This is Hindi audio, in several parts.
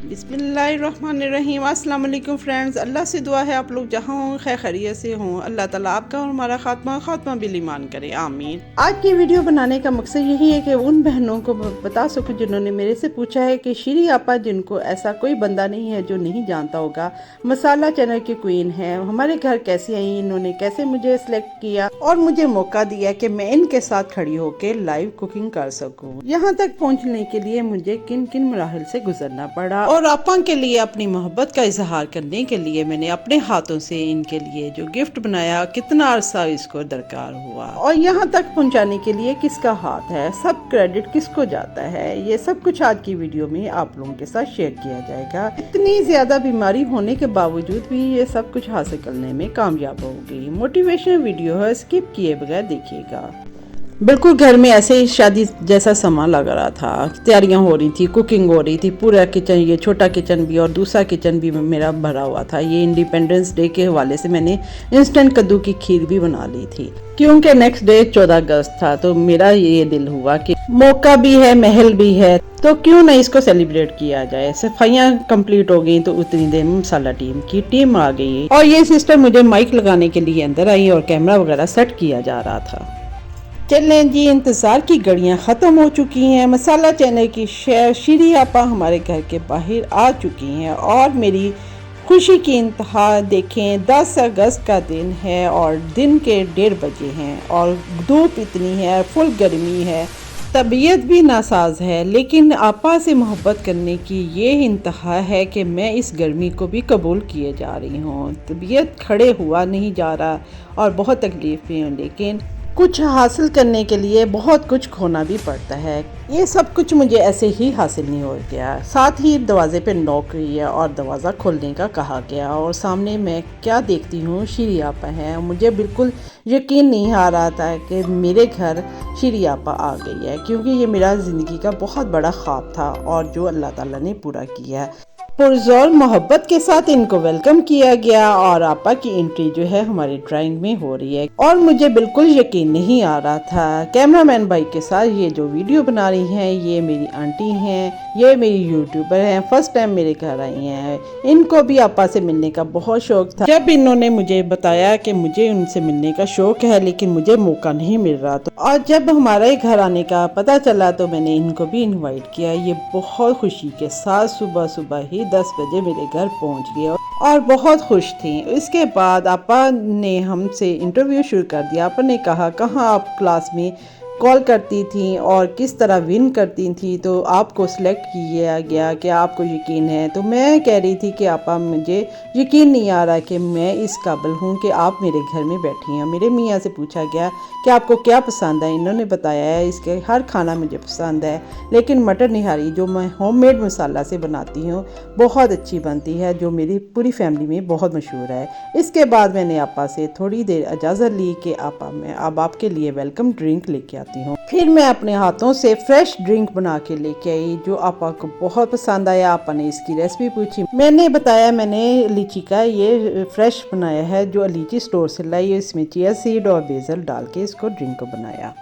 बिस्मिल्लाहिर्रहमानिर्रहीम। अस्सलाम वालेकुम फ्रेंड्स। अल्लाह से दुआ है आप लोग जहाँ हों खैर खैरियत से हों। अल्लाह ताला आपका और हमारा खात्मा बिल ईमान करे, आमीन। आज की वीडियो बनाने का मकसद यही है कि उन बहनों को बता सकूं जिन्होंने मेरे से पूछा है कि शीरी आपा, जिनको ऐसा कोई बंदा नहीं है जो नहीं जानता होगा, मसाला चैनल की क्वीन है, हमारे घर कैसे आई, इन्होंने कैसे मुझे सिलेक्ट किया और मुझे मौका दिया कि मैं इनके साथ खड़ी होकर लाइव कुकिंग कर सकूं। यहाँ तक पहुँचने के लिए मुझे किन किन मराहिल से गुजरना पड़ा और आपा के लिए अपनी मोहब्बत का इजहार करने के लिए मैंने अपने हाथों से इनके लिए जो गिफ्ट बनाया, कितना अरसा इसको दरकार हुआ और यहाँ तक पहुँचाने के लिए किसका हाथ है, सब क्रेडिट किसको जाता है, ये सब कुछ आज की वीडियो में आप लोगों के साथ शेयर किया जाएगा। इतनी ज्यादा बीमारी होने के बावजूद भी ये सब कुछ हासिल करने में कामयाब हो गई। मोटिवेशनल वीडियो है, स्किप किए बगैर देखिएगा। बिल्कुल घर में ऐसे ही शादी जैसा सामान लग रहा था, तैयारियां हो रही थी, कुकिंग हो रही थी, पूरा किचन, ये छोटा किचन भी और दूसरा किचन भी मेरा भरा हुआ था। ये इंडिपेंडेंस डे के हवाले से मैंने इंस्टेंट कद्दू की खीर भी बना ली थी क्योंकि नेक्स्ट डे 14 अगस्त था। तो मेरा ये दिल हुआ कि मौका भी है, महल भी है, तो क्यों नहीं इसको सेलिब्रेट किया जाए। सफाइयाँ कंप्लीट हो गई तो उतनी देर मसाला टीम की टीम आ गई और ये सिस्टर मुझे माइक लगाने के लिए अंदर आई और कैमरा वगैरह सेट किया जा रहा था। चलें जी, इंतज़ार की घड़ियां ख़त्म हो चुकी हैं। मसाला चैनल की शेयर शीरी आपा हमारे घर के बाहर आ चुकी हैं और मेरी खुशी की इंतहा देखें। 10 अगस्त का दिन है और दिन के 1:30 बजे हैं और धूप इतनी है, फुल गर्मी है, तबीयत भी नासाज है, लेकिन आपा से मोहब्बत करने की ये इंतहा है कि मैं इस गर्मी को भी कबूल किए जा रही हूँ। तबीयत खड़े हुआ नहीं जा रहा और बहुत तकलीफ भी है, लेकिन कुछ हासिल करने के लिए बहुत कुछ खोना भी पड़ता है। ये सब कुछ मुझे ऐसे ही हासिल नहीं हो गया। साथ ही दरवाजे पे नॉक हुई है और दरवाज़ा खोलने का कहा गया और सामने मैं क्या देखती हूँ, शीरी आपा है। मुझे बिल्कुल यकीन नहीं आ रहा था कि मेरे घर शीरी आपा आ गई है, क्योंकि ये मेरा ज़िंदगी का बहुत बड़ा ख्वाब था और जो अल्लाह ताला ने पूरा किया है। पुरज़ोर मोहब्बत के साथ इनको वेलकम किया गया और आपा की एंट्री जो है हमारी ड्राइंग में हो रही है और मुझे बिल्कुल यकीन नहीं आ रहा था। कैमरामैन भाई के साथ ये जो वीडियो बना रही हैं, ये मेरी आंटी हैं, ये मेरी यूट्यूबर हैं, फर्स्ट टाइम मेरे घर आई हैं। इनको भी आपा से मिलने का बहुत शौक था। जब इन्होंने मुझे बताया कि मुझे उनसे मिलने का शौक है लेकिन मुझे मौका नहीं मिल रहा, तो और जब हमारे घर आने का पता चला तो मैंने इनको भी इन्वाइट किया। ये बहुत खुशी के साथ सुबह सुबह ही 10 बजे मेरे घर पहुंच गए और बहुत खुश थी। इसके बाद आपा ने हमसे इंटरव्यू शुरू कर दिया। आपा ने कहा, कहाँ आप क्लास में कॉल करती थी और किस तरह विन करती थी, तो आपको सिलेक्ट किया गया कि आपको यकीन है। तो मैं कह रही थी कि आपा मुझे यकीन नहीं आ रहा कि मैं इस काबिल हूँ कि आप मेरे घर में बैठी हैं। मेरे मियाँ से पूछा गया कि आपको क्या पसंद है, इन्होंने बताया है इसके हर खाना मुझे पसंद है, लेकिन मटर निहारी जो मैं होममेड मसाला से बनाती हूँ बहुत अच्छी बनती है, जो मेरी पूरी फैमिली में बहुत मशहूर है। इसके बाद मैंने आपा से थोड़ी देर इजाज़त ली कि आपा मैं अब आपके लिए वेलकम ड्रिंक लेके आती हूँ। फिर मैं अपने हाथों से फ्रेश ड्रिंक बना के लेके आई जो आपा को बहुत पसंद आया। आपा ने इसकी रेसिपी पूछी, मैंने बताया मैंने लीची का ये फ्रेश बनाया है, जो लीची स्टोर से लाई, इसमें चिया सीड और बेसल डाल के इसको ड्रिंक को बनाया।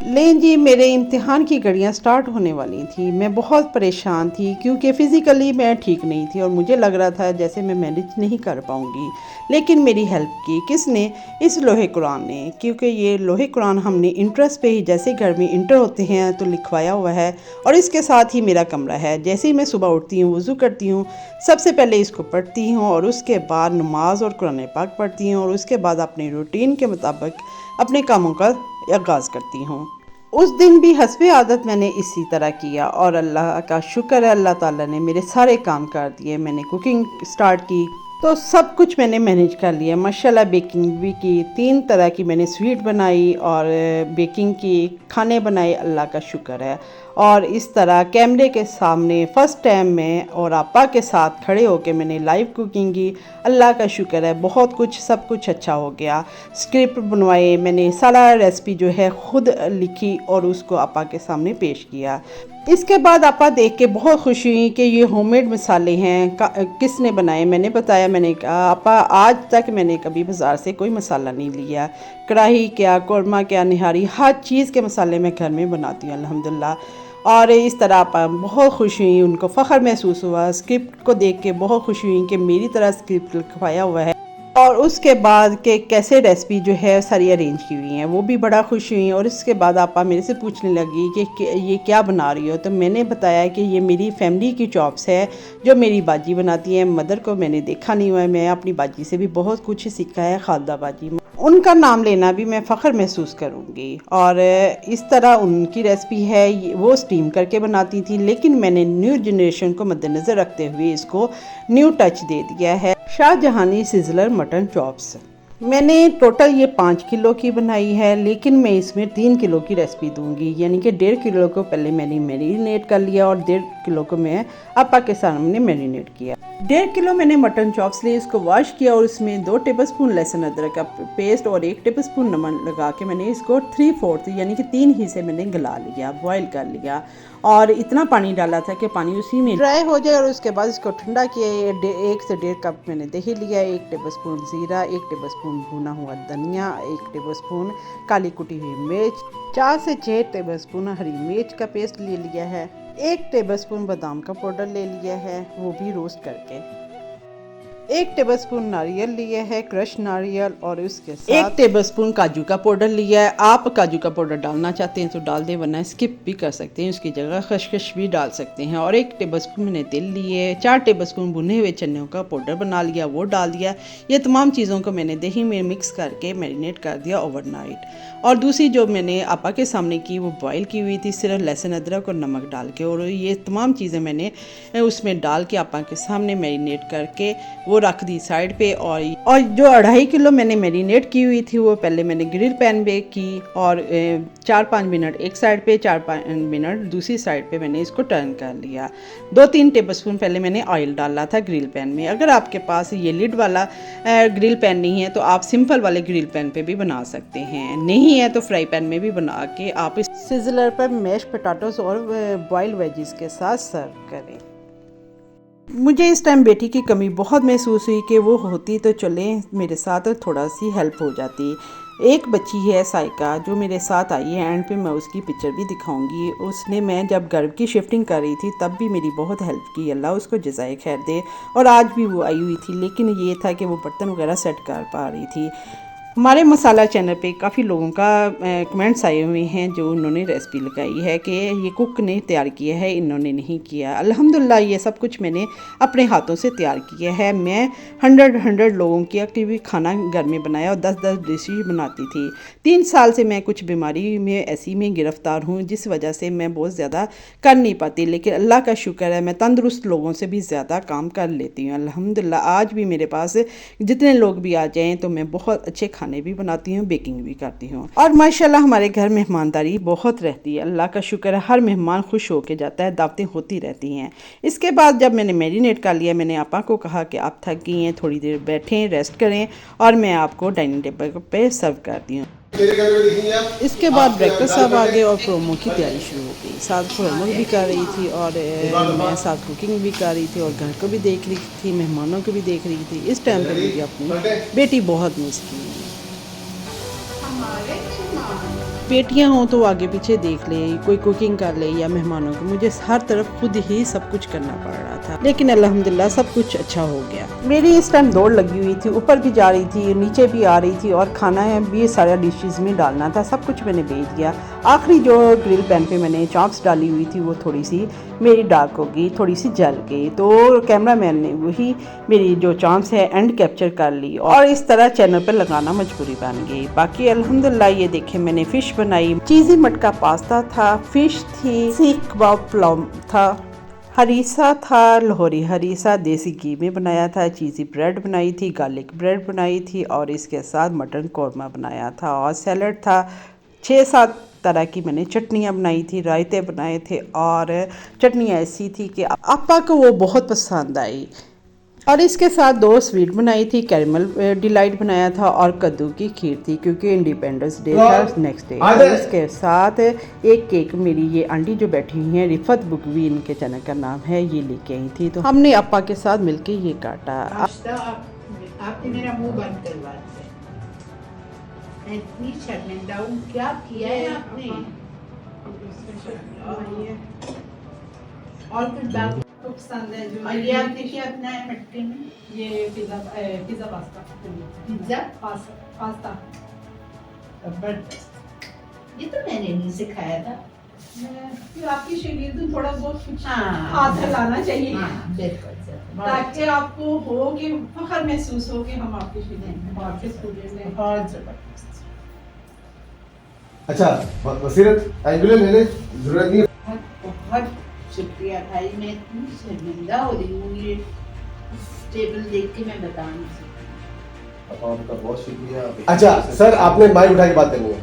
लें जी, मेरे इम्तिहान की घड़ियां स्टार्ट होने वाली थी। मैं बहुत परेशान थी क्योंकि फ़िज़िकली मैं ठीक नहीं थी और मुझे लग रहा था जैसे मैं मैनेज नहीं कर पाऊंगी, लेकिन मेरी हेल्प की किसने, इस लोहे कुरान ने, क्योंकि ये लोहे कुरान हमने इंट्रेस्ट पे ही जैसे घर में इंटर होते हैं तो लिखवाया हुआ है और इसके साथ ही मेरा कमरा है। जैसे ही मैं सुबह उठती हूँ, वज़ू करती हूँ, सबसे पहले इसको पढ़ती हूँ और उसके बाद नमाज और कुरान पाक पढ़ती हूँ और उसके बाद अपने रूटीन के मुताबिक अपने कामों का आगाज़ करती हूँ। उस दिन भी हस्बे आदत मैंने इसी तरह किया और अल्लाह का शुक्र है, अल्लाह ताला ने मेरे सारे काम कर दिए। मैंने कुकिंग स्टार्ट की तो सब कुछ मैंने मैनेज कर लिया माशाल्लाह। बेकिंग भी की, 3 तरह की मैंने स्वीट बनाई और बेकिंग की, खाने बनाए, अल्लाह का शुक्र है। और इस तरह कैमरे के सामने फ़र्स्ट टाइम में और आपा के साथ खड़े होकर मैंने लाइव कुकिंग की, अल्लाह का शुक्र है, बहुत कुछ सब कुछ अच्छा हो गया। स्क्रिप्ट बनवाए, मैंने सारा रेसिपी जो है ख़ुद लिखी और उसको आपा के सामने पेश किया। इसके बाद आपा देख के बहुत खुशी हुई कि ये होममेड मसाले हैं, किसने बनाए। मैंने बताया, मैंने कहा आपा आज तक मैंने कभी बाज़ार से कोई मसाला नहीं लिया, कढ़ाई क्या, कौरमा क्या, निहारी, हर चीज़ के मसाले मैं घर में बनाती हूँ अल्हम्दुलिल्लाह। और इस तरह आपा बहुत खुश हुई, उनको फ़ख्र महसूस हुआ। स्क्रिप्ट को देख के बहुत खुश हुई कि मेरी तरह स्क्रिप्ट लिखवाया हुआ है। और उसके बाद के कैसे रेसिपी जो है सारी अरेंज की हुई हैं, वो भी बड़ा खुश हुई। और इसके बाद आपा मेरे से पूछने लगी कि ये क्या बना रही हो। तो मैंने बताया कि ये मेरी फैमिली की चॉप्स है जो मेरी बाजी बनाती हैं। मदर को मैंने देखा नहीं हुआ है, मैं अपनी बाजी से भी बहुत कुछ सीखा है, खालदा बाजी। उनका नाम लेना भी मैं फ़ख्र महसूस करूँगी। और इस तरह उनकी रेसिपी है, वो स्टीम करके बनाती थी, लेकिन मैंने न्यू जनरेशन को मद्देनज़र रखते हुए इसको न्यू टच दे दिया है। शाहजहानी सिजलर मटन चॉप्स मैंने टोटल ये 5 किलो की बनाई है, लेकिन मैं इसमें 3 किलो की रेसिपी दूंगी। यानी कि 1.5 किलो को पहले मैंने मैरिनेट कर लिया और 1.5 किलो को मैं आपा के सामने मैरिनेट किया। 1.5 किलो मैंने मटन चॉप्स लिए, इसको वॉश किया और उसमें 2 टेबलस्पून लहसुन अदरक का पेस्ट और 1 टेबलस्पून नमक लगा के मैंने इसको 3/4 यानी कि 3 हिस्से मैंने गला लिया, बॉयल कर लिया। और इतना पानी डाला था कि पानी उसी में ड्राई हो जाए। और उसके बाद इसको ठंडा किया। 1 से 1.5 कप मैंने दही लिया, 1 टेबलस्पून ज़ीरा, 1 टेबलस्पून भुना हुआ धनिया, 1 टेबलस्पून काली कुटी हुई मिर्च, 4 से 6 टेबलस्पून हरी मिर्च का पेस्ट ले लिया है, 1 टेबलस्पून बादाम का पाउडर ले लिया है, वो भी रोस्ट करके, 1 टेबलस्पून नारियल लिया है, क्रश नारियल, और उसके साथ 1 टेबलस्पून काजू का पाउडर लिया है। आप काजू का पाउडर डालना चाहते हैं तो डाल दें, वरना स्किप भी कर सकते हैं, उसकी जगह खसखस भी डाल सकते हैं। और 1 टेबलस्पून मैंने तेल लिए, 4 टेबलस्पून भुने हुए चनों का पाउडर बना लिया, वो डाल दिया। ये तमाम चीज़ों को मैंने दही में मिक्स करके मैरिनेट कर दिया ओवरनाइट। और दूसरी जो मैंने आपा के सामने की वो बॉयल की हुई थी, सिर्फ लहसुन अदरक और नमक डाल के। और ये तमाम चीज़ें मैंने उसमें डाल के आपा के सामने मैरिनेट करके वो रख दी साइड पे। और जो 2.5 किलो मैंने मैरिनेट की हुई थी वो पहले मैंने ग्रिल पैन पे की और 4-5 मिनट एक साइड पे, 4-5 मिनट दूसरी साइड पे मैंने इसको टर्न कर लिया। 2-3 टेबलस्पून पहले मैंने ऑयल डाला था ग्रिल पैन में। अगर आपके पास ये लिड वाला ग्रिल पैन नहीं है तो आप सिंपल वाले ग्रिल पैन पे भी बना सकते हैं, नहीं है तो फ्राई पैन में भी बना के आप इस सिजलर पर मैश पोटैटोस और बॉइल्ड वेजिस के साथ सर्व करें। मुझे इस टाइम बेटी की कमी बहुत महसूस हुई कि वो होती तो चले मेरे साथ थोड़ा सी हेल्प हो जाती। एक बच्ची है साइका जो मेरे साथ आई है, एंड पे मैं उसकी पिक्चर भी दिखाऊंगी। उसने मैं जब घर की शिफ्टिंग कर रही थी तब भी मेरी बहुत हेल्प की, अल्लाह उसको जज़ाए खैर दे। और आज भी वो आई हुई थी, लेकिन ये था कि वो बर्तन वगैरह सेट कर पा रही थी। हमारे मसाला चैनल पे काफ़ी लोगों का कमेंट्स आए हुए हैं जो उन्होंने रेसिपी लगाई है कि ये कुक ने तैयार किया है, इन्होंने नहीं किया। अल्हम्दुलिल्लाह ये सब कुछ मैंने अपने हाथों से तैयार किया है। मैं 100 लोगों की एक्टिव खाना घर में बनाया और 10-10 डिशेज बनाती थी। 3 साल से मैं कुछ बीमारी में ऐसी में गिरफ़्तार हूँ जिस वजह से मैं बहुत ज़्यादा कर नहीं पाती, लेकिन अल्लाह का शुक्र है मैं तंदुरुस्त लोगों से भी ज़्यादा काम कर लेती हूँ अल्हम्दुलिल्लाह। आज भी मेरे पास जितने लोग भी आ जाएँ तो मैं बहुत अच्छे खाने भी बनाती हूँ, बेकिंग भी करती हूँ। और माशाल्लाह हमारे घर मेहमानदारी बहुत रहती है, अल्लाह का शुक्र है, हर मेहमान खुश होके जाता है, दावतें होती रहती हैं। इसके बाद जब मैंने मैरिनेट कर लिया, मैंने आपा को कहा कि आप थक गई हैं, थोड़ी देर बैठें, रेस्ट करें, और मैं आपको डाइनिंग टेबल पे सर्व करती हूँ। इसके बाद ब्रेकफास्ट साहब आ गए और प्रोमो की तैयारी शुरू हो गई। साथ प्रोमो भी कर रही थी और मैं साथ कुकिंग भी कर रही थी और घर को भी देख रही थी, मेहमानों को भी देख रही थी। इस टाइम पर मुझे अपनी बेटी बहुत मिस की। बेटियां हों तो आगे पीछे देख ले, कोई कुकिंग कर ले या मेहमानों को, मुझे हर तरफ खुद ही सब कुछ करना पड़ रहा था, लेकिन अल्हम्दुलिल्लाह सब कुछ अच्छा हो गया। मेरी इस टाइम दौड़ लगी हुई थी, ऊपर भी जा रही थी, नीचे भी आ रही थी, और खाना भी सारा डिशेस में डालना था, सब कुछ मैंने भेज दिया। आखिरी जो ग्रिल पैन पे मैंने चॉप्स डाली हुई थी वो थोड़ी सी मेरी डार्क हो गई, थोड़ी सी जल गई, तो कैमरामैन ने वही मेरी जो चॉप्स है एंड कैप्चर कर ली और इस तरह चैनल पर लगाना मजबूरी बन गई। बाकी अल्हम्दुलिल्लाह ये देखे मैंने फ़िश बनाई, चीज़ी मटका पास्ता था, फ़िश थी, सीख कबाब पुलाव था, हरीसा था, लाहौरी हरीसा देसी घी में बनाया था, चीज़ी ब्रेड बनाई थी, गार्लिक ब्रेड बनाई थी, और इसके साथ मटन कौरमा बनाया था, और सैलड था। 6-7 तरह की मैंने चटनियाँ बनाई थी, रायते बनाए थे, और चटनियाँ ऐसी थी कि आपा को वो बहुत पसंद आई। और इसके साथ 2 स्वीट बनाई थी, कैरमल डिलाइट बनाया था, और कद्दू की खीर थी क्योंकि इंडिपेंडेंस डे था नेक्स्ट डे। और इसके साथ एक केक मेरी ये आंटी जो बैठी हुई हैं, रिफत बुकवी इनके चैनल का नाम है, ये लेके आई थी, तो हमने अपा के साथ मिलके ये काटा। आपने मेरा मुंह बंद करवा दिया, इतनी शर्मिंदा हूँ, क्या किया है आपने? और कुछ बात तो पसंद है जो और ये आपने क्या अपना है मटके में? ये पिज़्ज़ा पास्ता पिज्जा पास्ता जबरदस्त। ये तो मैंने नहीं सिखाया था। फिर आपकी शरीर में थोड़ा बहुत कुछ हाँ। हाथ हिलाना चाहिए हाँ बिल्कुल जरूर। ताकि आपको हो कि फख्र महसूस हो कि हम आपके शरीर में आपके स्टूडेंट हैं। बहुत जबरदस्त। अच्छा बसीरत एंगुलर लेने जरूरत नहीं है। बहुत बहुत शुक्रिया भाई, मैं इतनी शर्मिंदा हो रही हूँ, ये टेबल देख के मैं बता नहीं सकती। आपका बहुत शुक्रिया। अच्छा सर आपने माइक उठा के बात करनी है।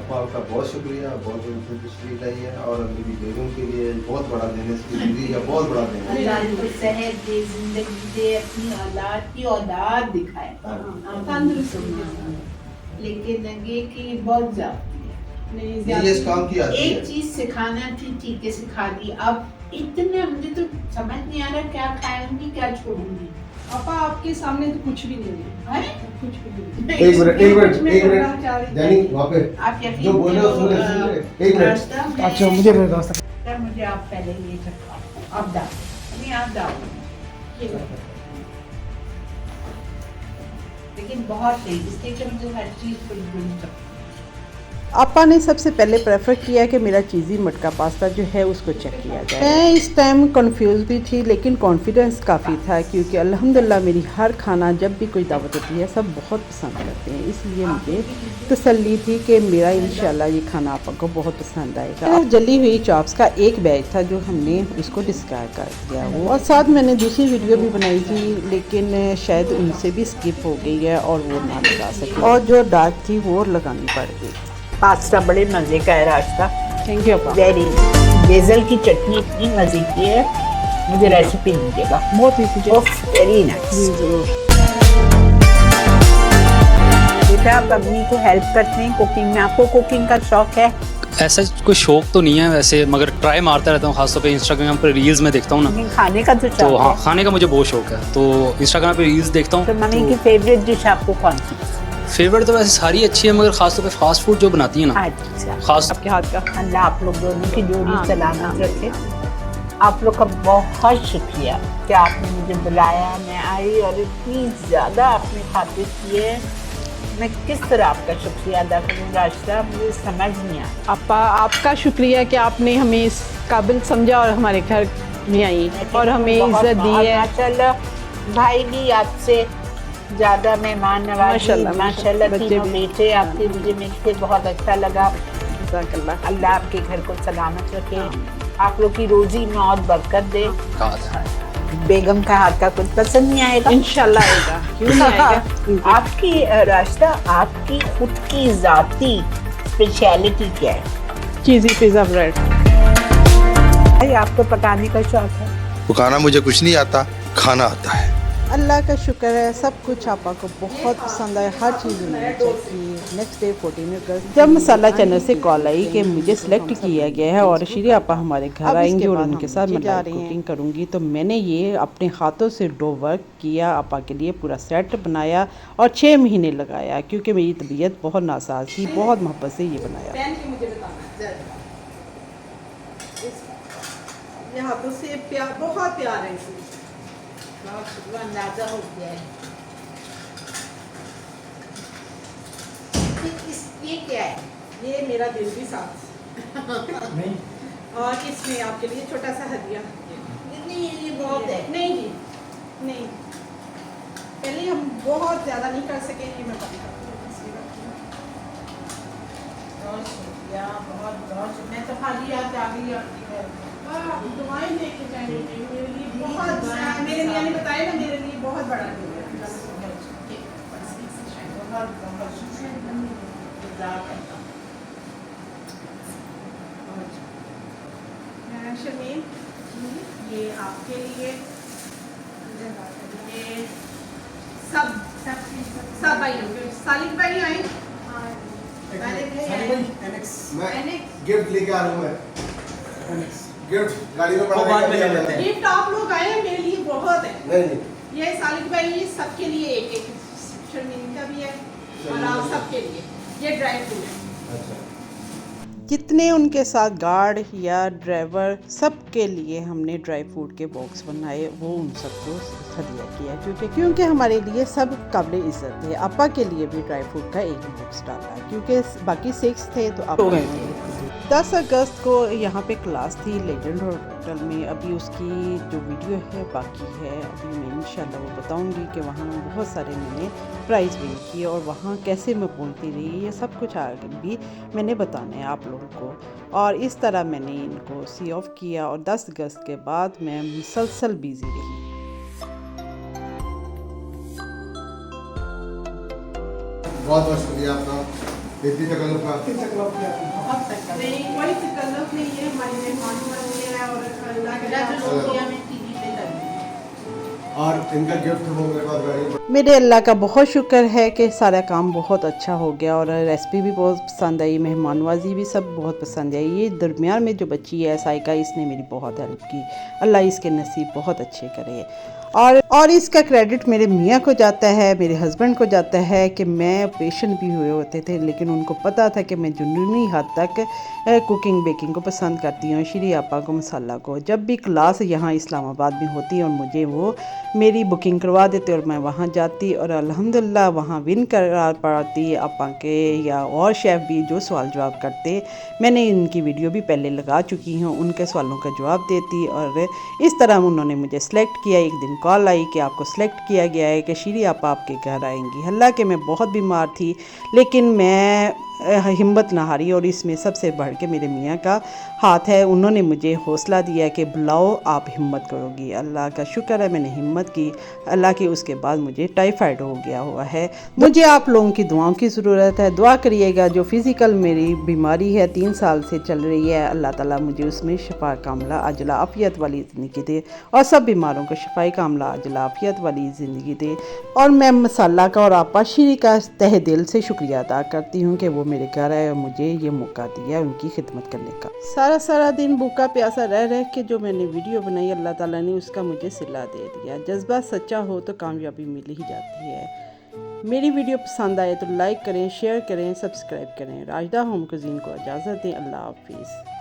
आपका बहुत शुक्रिया, बहुत तशरीफ लाई है और मेरी बेगम के लिए बहुत बड़ा देने की जिंदगी का बहुत बड़ा देना है। अल्लाह को सेहत दे, जिंदगी दे, अपनी औलाद की औलाद दिखाए। तंदुरुस्त लेकिन लगे कि बहुत जाती है। नहीं ये ज्यादा इस काम की आती एक है। चीज सिखाना थी, ठीक है सिखा दी। अब इतना मुझे तो समझ नहीं आ रहा क्या खाऊंगी क्या छोड़ूंगी। पापा आपके सामने तो कुछ भी नहीं है हैं? कुछ भी नहीं एक मिनट कुछ मैं करना चाह रही थी। यानी वहाँ पे आप यकीन जो बोले करो, उसमें एक मिनट। रास्ता में- अच्छा मुझे रास्ता सर, मुझे आप पहले ये चखाओ, अब दाओ नहीं आप दाओ, लेकिन बहुत तेज इसलिए कि मुझे हर चीज बड़ी बड़ी चखनी। आपा ने सबसे पहले प्रेफर किया कि मेरा चीज़ी मटका पास्ता जो है उसको चेक किया जाए। मैं इस टाइम कंफ्यूज भी थी लेकिन कॉन्फिडेंस काफ़ी था क्योंकि अल्हम्दुलिल्लाह मेरी हर खाना जब भी कोई दावत होती है सब बहुत पसंद करते हैं, इसलिए मुझे तसल्ली थी कि मेरा इंशाल्लाह ये खाना आपको बहुत पसंद आएगा। जली हुई चॉप्स का एक बैच था जो हमने उसको डिस्क्राइब कर दिया वो, और साथ मैंने दूसरी वीडियो भी बनाई थी लेकिन शायद उनसे भी स्किप हो गई है और वो ना लगा सकी और जो डार्क थी वो लगानी पड़ गई। पास्ता बड़े मजे का है रास्ता, थैंक यू अपा। वेरी बेसल की चटनी इतनी मजे की है, मुझे रेसिपी दीजिएगा। बहुत ईजी वेरी नाइस। बेटा आप अम्मी को हेल्प करते हैं कुकिंग में, आपको कुकिंग का शौक है? ऐसा कोई शौक तो नहीं है वैसे, मगर ट्राई मारता रहता हूँ, खासतौर पे इंस्टाग्राम पर रील्स में देखता हूँ ना, लेकिन खाने का तो तो शौक हाँ है। खाने का मुझे बहुत शौक है, तो इंस्टाग्राम पे रील्स देखता हूँ। तो मम्मी की फेवरेट डिश आपको कौन सी? फेवरेट तो वैसे सारी अच्छी है मगर खासतौर पे फास्ट फूड जो बनाती है ना, अच्छा, खास आपके हाथ का। अल्लाह आप लोग दोनों की जोड़ी सलामत रखे। आप लोग का बहुत शुक्रिया कि आपने मुझे बुलाया, मैं आई और इतनी ज़्यादा आपने खातिर की है। मैं किस तरह आपका शुक्रिया अदा करूँ राशिदा, मुझे समझ नहीं आता। आपा आपका शुक्रिया कि आपने हमें इस काबिल समझा और हमारे घर में आई और हमें इज्जत दी है। माशाल्लाह भाई भी आपसे ज़्यादा मेहमान नवाजी, माशाल्लाह, माशाल्लाह बच्चे तीनों भी। बेटे आपके मुझे मिलकर बहुत अच्छा लगा। जज़ाकल्लाह। अल्लाह आपके घर को सलामत रखे, आप लोग की रोजी में और बरकत दे। बेगम का हाथ का कुछ पसंद नहीं आएगा? इंशाल्लाह आएगा, क्यों नहीं आएगा। आपकी रास्ता, आपकी खुद की जाती स्पेशलिटी क्या है? चीज़ी पिज़्ज़ा ब्रेड। भाई आपको पकाने का शौक है? पकाना मुझे कुछ नहीं आता, खाना आता है। अल्लाह का शुक्र है सब कुछ आपा को बहुत पसंद आया, हर चीज़ उन्होंने चेक की। नेक्स्ट डे 14 अगस्त जब मसाला चैनल से कॉल आई कि मुझे सिलेक्ट किया गया है और श्री आपा हमारे घर आएंगे और उनके साथ मैं लाइव कुकिंग करूंगी, तो मैंने ये अपने हाथों से डो वर्क किया, आपा के लिए पूरा सेट बनाया और 6 महीने लगाया क्योंकि मेरी तबीयत बहुत नासाज थी, बहुत मोहब्बत से ये बनाया। ये हाथों से प्यार, बहुत प्यार है इसमें। बहुत शुक्रिया, अंदाजा हो गया है। ये क्या है? ये मेरा दिल भी साथ नहीं और इसमें आपके लिए छोटा सा हदिया। नहीं ये बहुत है। नहीं जी नहीं, पहले हम बहुत ज़्यादा नहीं कर सके, ये मैं बंद कर दूँ। बहुत शुक्रिया, बहुत बहुत शुक्रिया। मैं तो खाली आज आ गई आपकी घर। आप दुआएं लेके जाएंगे मेरे लिए बहुत, मेरे मियां ने बताया ना मेरे लिए बहुत बड़ा दिन है। बहुत बहुत शुक्रिया। शमीम ये आपके लिए, ये सब भाई सालिक भाई आए, मैं गिफ्ट लेके आ रहा हूँ। मैं गिफ्ट गाड़ी में पड़ा है। गिफ्ट आप लोग आए हैं मेरे लिए बहुत है। नहीं ये सालिक भाई ये सबके लिए एक एक, शर्मीन का भी है और आप सबके लिए ये ड्राई फ्रूट है। जितने उनके साथ गार्ड या ड्राइवर सब के लिए हमने ड्राई फ्रूट के बॉक्स बनाए, वो उन सबको हदिया किया क्योंकि हमारे लिए सब काबिल इज़्ज़त थे। आपा के लिए भी ड्राई फ्रूट का एक ही बॉक्स डाला क्योंकि बाकी 6 थे तो आप 10 अगस्त को यहाँ पे क्लास थी लेजेंड होटल में। अभी उसकी जो वीडियो है बाकी है, अभी मैं इंशाल्लाह वो बताऊंगी कि वहाँ बहुत सारे मैंने प्राइज़ विन किए और वहाँ कैसे मैं पहुँचती रही, ये सब कुछ आगे भी मैंने बताना है आप लोगों को। और इस तरह मैंने इनको सी ऑफ किया और 10 अगस्त के बाद मैं मुसलसल बिज़ी रही। बहुत बहुत शुक्रिया आपका इतनी तकल्लुफ़ का। नहीं, कोई तकल्लुफ़ नहीं है, हमारी मेहमान बन गया और अल्लाह के और इनका गिफ्ट वो मेरे पास गाड़ी मेरे अल्लाह का बहुत शुक्र है कि सारा काम बहुत अच्छा हो गया और रेसिपी भी बहुत पसंद आई, मेहमान नवाजी भी सब बहुत पसंद आई। ये दरमियान में जो बच्ची है साइका, इसने मेरी बहुत हेल्प की, अल्लाह इसके नसीब बहुत अच्छे करे। और इसका क्रेडिट मेरे मियाँ को जाता है, मेरे हस्बैंड को जाता है कि मैं ऑपरेशन भी हुए होते थे लेकिन उनको पता था कि मैं जुनूनी हद तक कुकिंग बेकिंग को पसंद करती हूँ, श्री आपा को, मसाला को। जब भी क्लास यहाँ इस्लामाबाद में होती और मुझे वो मेरी बुकिंग करवा देते और मैं वहाँ जाती और अल्हम्दुलिल्लाह वहाँ विन कर पाती आपा के या और शेफ़ भी जो सवाल जवाब करते। मैंने इनकी वीडियो भी पहले लगा चुकी हूँ, उनके सवालों का जवाब देती और इस तरह उन्होंने मुझे सेलेक्ट किया। एक दिन कॉल आई कि आपको सेलेक्ट किया गया है कि श्री आपा आपके घर आएंगी। हालांकि मैं बहुत बीमार थी लेकिन मैं हिम्मत ना हारी और इसमें सबसे बढ़ के मेरे मियाँ का हाथ है, उन्होंने मुझे हौसला दिया कि बुलाओ आप हिम्मत करोगी। अल्लाह का शुक्र है मैंने हिम्मत की। अल्लाह की उसके बाद मुझे टाइफाइड हो गया हुआ है। मुझे आप लोगों की दुआओं की ज़रूरत है, दुआ करिएगा। जो फ़िज़िकल मेरी बीमारी है 3 साल से चल रही है, अल्लाह ताला मुझे उसमें शफा कामला अजला आफ़ियत वाली ज़िंदगी दे और सब बीमारों को शफाई कामला अजला आफ़ियत वाली ज़िंदगी दे। और मैं मसाला का और आपा श्री का तहे दिल से शुक्रिया अदा करती हूँ कि वो मेरे घर आए और मुझे ये मौका दिया उनकी खिदमत करने का। सारा दिन भूखा प्यासा रह के जो मैंने वीडियो बनाई, अल्लाह ताला ने उसका मुझे सिला दे दिया। जज्बा सच्चा हो तो कामयाबी मिल ही जाती है। मेरी वीडियो पसंद आए तो लाइक करें, शेयर करें, सब्सक्राइब करें। राजदा होम कुजीन को इजाज़त दें। अल्लाह हाफिज़।